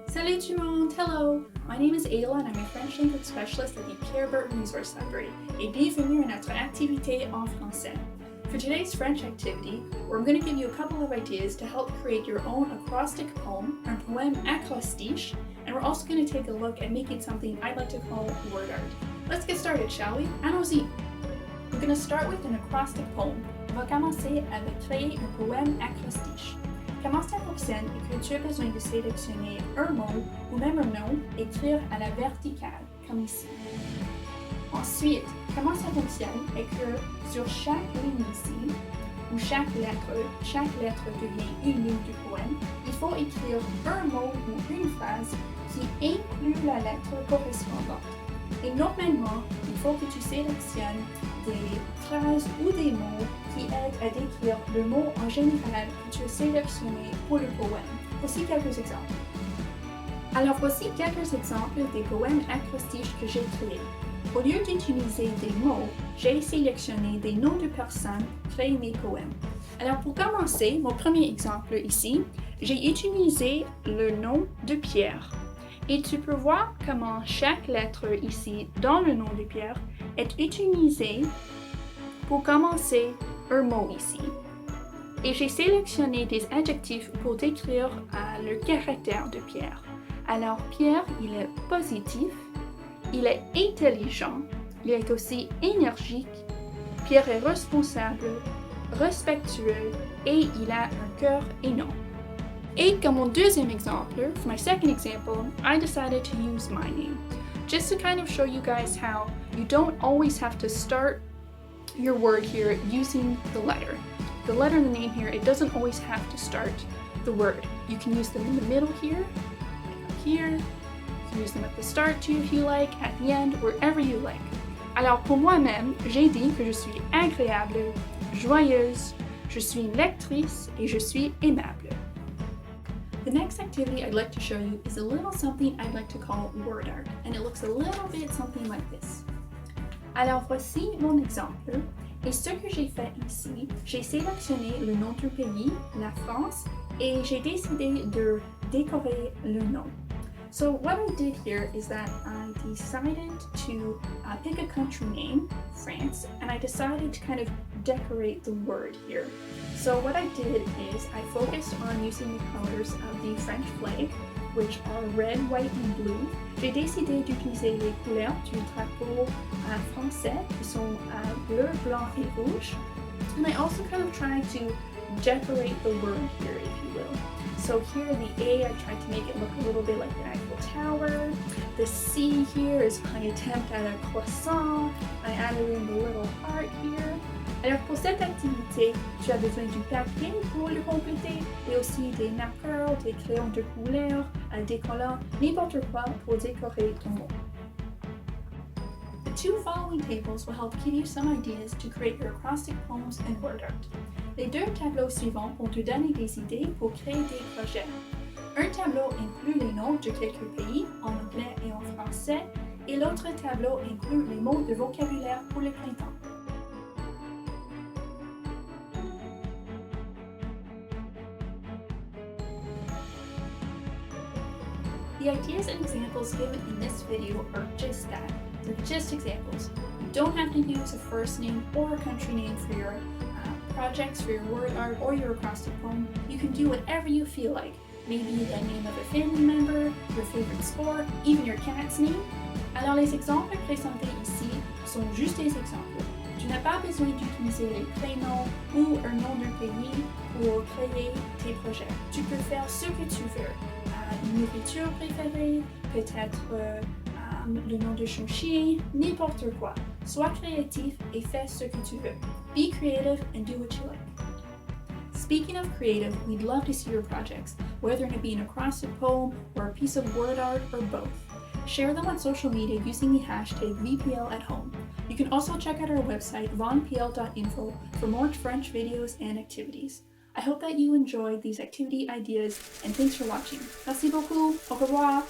Salut tout le monde! Hello! My name is Ayla and I'm a French language specialist at the Pierre Burton Resource Library, et bienvenue à notre activité en français. For today's French activity, I'm going to give you a couple of ideas to help create your own acrostic poem, un poème acrostiche, and we're also going to take a look at making something I'd like to call word art. Let's get started, shall we? Allons-y! We're going to start with an acrostic poem. On va commencer avec créer un poème acrostiche. Comment ça fonctionne est que tu as besoin de sélectionner un mot ou même un nom et écrire à la verticale, comme ici. Ensuite, comment ça fonctionne est que sur chaque ligne ici, où chaque lettre devient une ligne du poème, il faut écrire un mot ou une phrase qui inclut la lettre correspondante. Et normalement, il faut que tu sélectionnes des phrases ou des mots qui aident à décrire le mot en général que tu as sélectionné pour le poème. Voici quelques exemples. Alors voici quelques exemples des poèmes acrostiches que j'ai créés. Au lieu d'utiliser des mots, j'ai sélectionné des noms de personnes pour créer mes poèmes. Alors pour commencer, mon premier exemple ici, j'ai utilisé le nom de Pierre. Et tu peux voir comment chaque lettre ici dans le nom de Pierre est utilisée pour commencer un mot ici. Et j'ai sélectionné des adjectifs pour décrire le caractère de Pierre. Alors Pierre, il est positif, il est intelligent, il est aussi énergique, Pierre est responsable, respectueux et il a un cœur énorme. Et comme mon deuxième exemple, for my second example, I decided to use my name. Just to kind of show you guys how you don't always have to start your word here using the letter. The letter in the name here, it doesn't always have to start the word. You can use them in the middle here, you can use them at the start too if you like, at the end, wherever you like. Alors pour moi-même, j'ai dit que je suis agréable, joyeuse, je suis une lectrice et je suis aimable. The next activity I'd like to show you is a little something I'd like to call word art, and it looks a little bit something like this. Alors voici mon exemple, et ce que j'ai fait ici, j'ai sélectionné le nom du pays, la France, et j'ai décidé de décorer le nom. So what I did here is that I decided to pick a country name, France, and I decided to kind of decorate the word here. So what I did is I focused on using the colors of the French flag, which are red, white, and blue. J'ai décidé d'utiliser les couleurs du drapeau français, qui sont bleu, blanc, et rouge. And I also kind of tried to decorate the word here, if you will. So here the A, I tried to make it look a little bit like the Eiffel Tower. The C here is my attempt at a croissant. I added in the little heart here. Alors pour cette activité, tu as besoin du papier pour le compléter et aussi des marqueurs, des crayons de couleur, des collants, n'importe quoi pour décorer ton mot. The two following tables will help give you some ideas to create your acrostic poems and word art. Les deux tableaux suivants vont te donner des idées pour créer des projets. Un tableau inclut les noms de quelques pays en anglais et en français, et l'autre tableau inclut les mots de vocabulaire pour le printemps. The ideas and examples given in this video are just that. They're just examples. You don't have to use a first name or a country name for your projects, for your word art, or your acrostic poem. You can do whatever you feel like. Maybe the name of a family member, your favorite sport, even your cat's name. Alors les exemples présentés ici sont juste des exemples. Tu n'as pas besoin d'utiliser les prénoms ou un nom d'un pays pour créer tes projets. Tu peux faire ce que tu veux. Une nourriture préférée, peut-être le nom de son chien, n'importe quoi. Sois créatif et fais ce que tu veux. Be creative and do what you like. Speaking of creative, we'd love to see your projects, whether it be an acrostic poem or a piece of word art or both. Share them on social media using the hashtag VPLAtHome. You can also check out our website vonpl.info for more French videos and activities. I hope that you enjoyed these activity ideas and thanks for watching. Merci beaucoup. Au revoir.